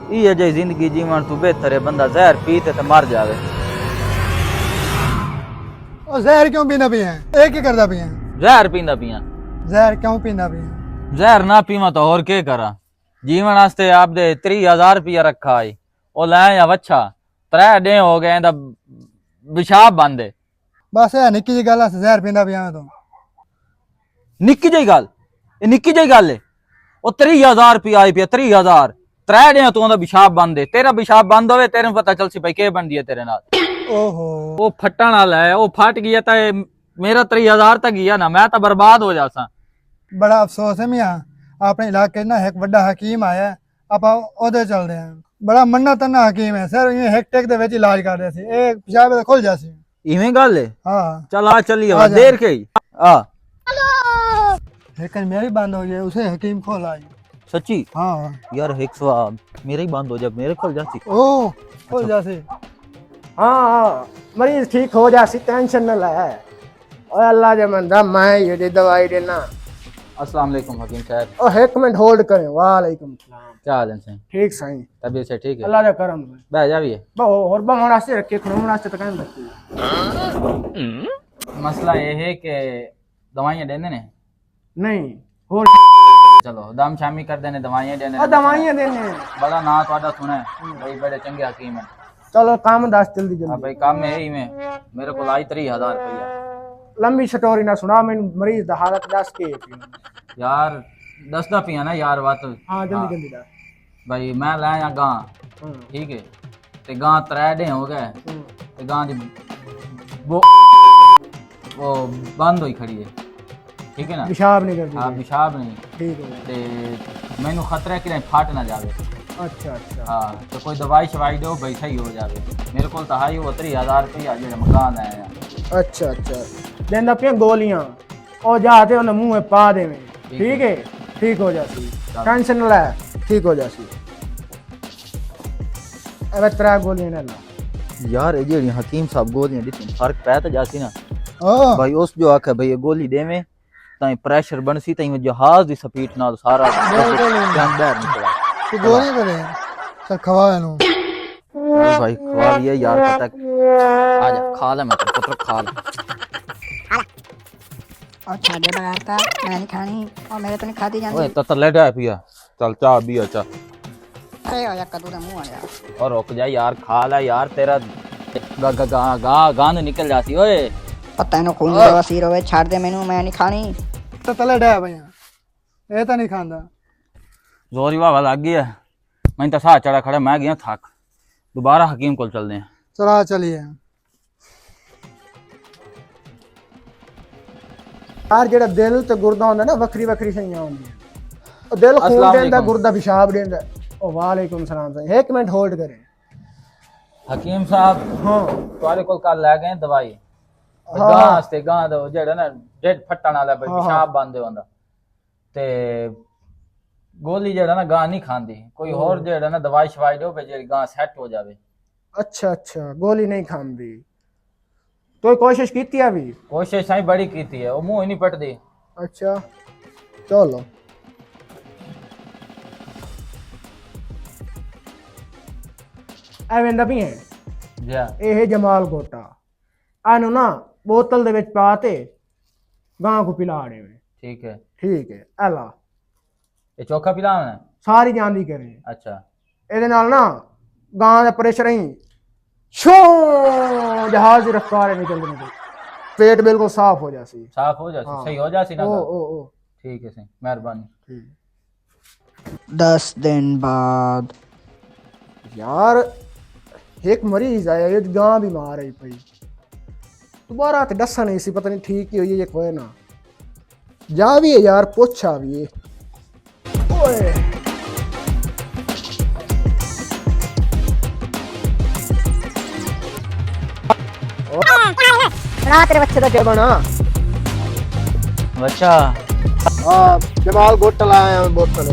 ये जे जिंदगी जीवन तू बेहतर है बंदा जहर पीते तो मर जावे। और जहर क्यों पीना पिया एक ही करदा पिया जहर पींदा पिया। जहर क्यों पीना पिया जहर ना पीवा तो और के करा। जीवन वास्ते आप दे 30,000 रुपया रखा है ओ लै या वच्छा 3 दिन हो गए दा पेशाब बंद है। बस है निक्की जी गल जहर पींदा पिया मैं तो निक्की जी गल ये निक्की जी गल है ओ 30,000 रुपया आई पिया 30,000 3 दिन तू दा पेशाब बंद है। तेरा पेशाब बंद होवे तेरे पता चल सी भाई के बनदी है तेरे नाल। ओहो वो फटन वाला है वो फट गया तो मेरा 30,000 तक गया ना मैं तो बर्बाद हो जासा। बड़ा अफसोस है मियां अपने इलाके ना एक बड़ा हकीम आया आप ओदे चलदे हैं बड़ा मन्ना तन्ना हकीम है सर ये हेक टेक दे विच इलाज कर रहे थे एक पेशाब खुल जासी इवें गल है। हां चल आ चलिए आ जा। देर के ही आ लेकिन मेरी बंद हो गई उसे हकीम खोल आई सच्ची हाँ यार एक सवाब मेरे ही बंद हो जब मेरे खुल जाती। ओ खुल जासी हाँ मरीज ठीक हो जासी टेंशन न ले और अल्लाह जे मंदा मैं ये दे दवाई देना। अस्सलाम वालेकुम हकीम साहब। और एक मिनट होल्ड करें वालेकुम सलाम। क्या हाल है सही ठीक सही तबीयत से ठीक है अल्लाह दा करम है बह जाइए। बहु और बहु रास्ते रखे खुद रास्ते तक नहीं बच्ची मसला ये है कि दवाइयां देने ने नहीं और चलो दम शामी कर देने दवाइयां देने और दवाइयां देने बड़ा ना ਤੁਹਾਡਾ सुना है भाई बड़े चंगे हकीम है। चलो काम दस जल्दी हाँ जल्दी भाई काम में ही में मेरे को आई 30,000 रुपया। लंबी स्टोरी ना सुना मैं मरीज दा हालत दस के यार दसदा पिया ना यार बात। हाँ जल्दी जल्दी दस भाई मैं लाया गां ठीक है ते गां 3 दिन हो गए ते गां दी वो बंद हुई खड़ी है ठीक है ना। पेशाब नहीं करती हाँ पेशाब नहीं ठीक है ते मैनू खतरा है कि फट ना जावे। अच्छा अच्छा हाँ तो कोई दवाई शवाई दो भाई सही हो जावे। मेरे को तो हाई वो 30,000 रुपया जेड़ा मकान आया। अच्छा अच्छा देंदा पिया गोलियां और जाते उन्हें मुंह में पा देवे ठीक है ठीक हो जासी टेंशन न ले ठीक हो जासी। अब 3 गोलियां न ला यार ये जेड़ी हकीम साहब गोलियां दी फर्क पै तो जासी ना ओ भाई उस जो आखे भाई ये गोली देवे ताई प्रेशर बनसी ताई जहाज दी स्पीड नाल सारा जान बाहर निकला। तू गोली करे सर खवा नु भाई खवा ये यार पता आजा खा ले मैं पुत्र खा ले। और छाड़े बनाता मैं नहीं खानी और मेरे तो नहीं खाती ओए जाती। तो ले जा पिया चल चाह भी अच्छा अरे यार कद्दू का मुंह आ गया और रुक जा यार खा ले यार तेरा गा गा गा गा गांद निकल जाती ओए। और तेनों खून की बवासीर होवे छाड़ दे मैनू मैं नहीं खानी। तो तले डे भैया ए तो नहीं खांदा जोरी वाह लग गई है मैं तो साह चढ़ा खड़ा मैं गया थक दोबारा हकीम को चलते हैं। चला चलिए यार जेड़ा दिल ते गुर्दा होंदा ना वखरी वखरी सही होंदी दिल खून अस्सलाम देंदा वालेकुम। गुर्दा पेशाब देंदा ओ वालेकुम सलाम सही एक मिनट होल्ड करें। हकीम साहब हाँ तुम्हारे को कल लै गए दवाई हाँ। गां ते गां दा जेड़ा ना डेड फटण वाला भाई हाँ, पेशाब बंद होंदा ते गोली जेड़ा ना गां नहीं खांदी कोई और जेड़ा ना दवाई शवाई दो भाई जेड़ी गां सेट हो जावे। अच्छा अच्छा गोली नहीं खांदी तो कोशिश की अभी कोशिश आई बड़ी की है वो मुंह ही नहीं पटदी। अच्छा चलो ਐਵੇਂ ਦਾ ਵੀ ਹੈ जी ਇਹ ਜਮਾਲ ਗੋਟਾ ਆਨੂੰ ਨਾ ਬੋਤਲ ਦੇ ਵਿੱਚ ਪਾ ਤੇ ਗਾਂ ਕੋ ਪਿਲਾ ਦੇਵੇ ठीक है ਠੀਕ ਹੈ ਐਲਾ ये चोखा पिलाना है। ਸਾਰੀ ਜਾਂਦੀ ਕਰੇ अच्छा ਇਹਦੇ ਨਾਲ ਨਾ ਗਾਂ ਦਾ ਪ੍ਰੈਸ਼ਰ ਹੀ ਸ਼ੋ ਜਹਾਜ਼ ਦੀ ਰਫ਼ਤਾਰ ਨਿਕਲ ਜਾਂਦੀ पेट बिल्कुल साफ हो जासी साफ हो जाती हाँ। सही हो जाती ना ओ गां? ओ ओ ठीक है सही मेहरबानी। ठीक 10 दिन बाद यार एक मरीज आया ये गां बीमार है पई दोबारा ते दसा नहीं सी पता नहीं ठीक ही हुई है कोई ना जा भी है यार पूछा भी है ओए रात रे बच्चे दा क्या बना अच्छा हां जमाल बोतल आया मैं बोतल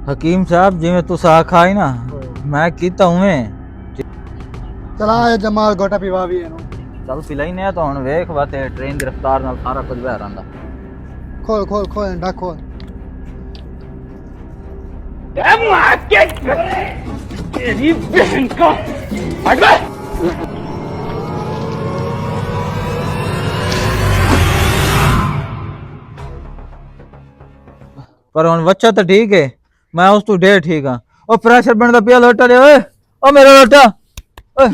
हकीम साहब जिवें तुस आखा ही ना मैं कीता उवें चला ये जमाल गोटा पीवा भी है चल पिलाई ने तो हुन वेख वा ते ट्रेन दी रफ्तार नाल सारा कुछ बाहर आंदा। खोल खोल खोल डा खोल पर हुन बच्चा तो ठीक है, मैं उस तू ढेर ठीक हाँ। ओ प्रेशर बनदा पिया लोटा ले ओए, ओ मेरा लोटा ओए।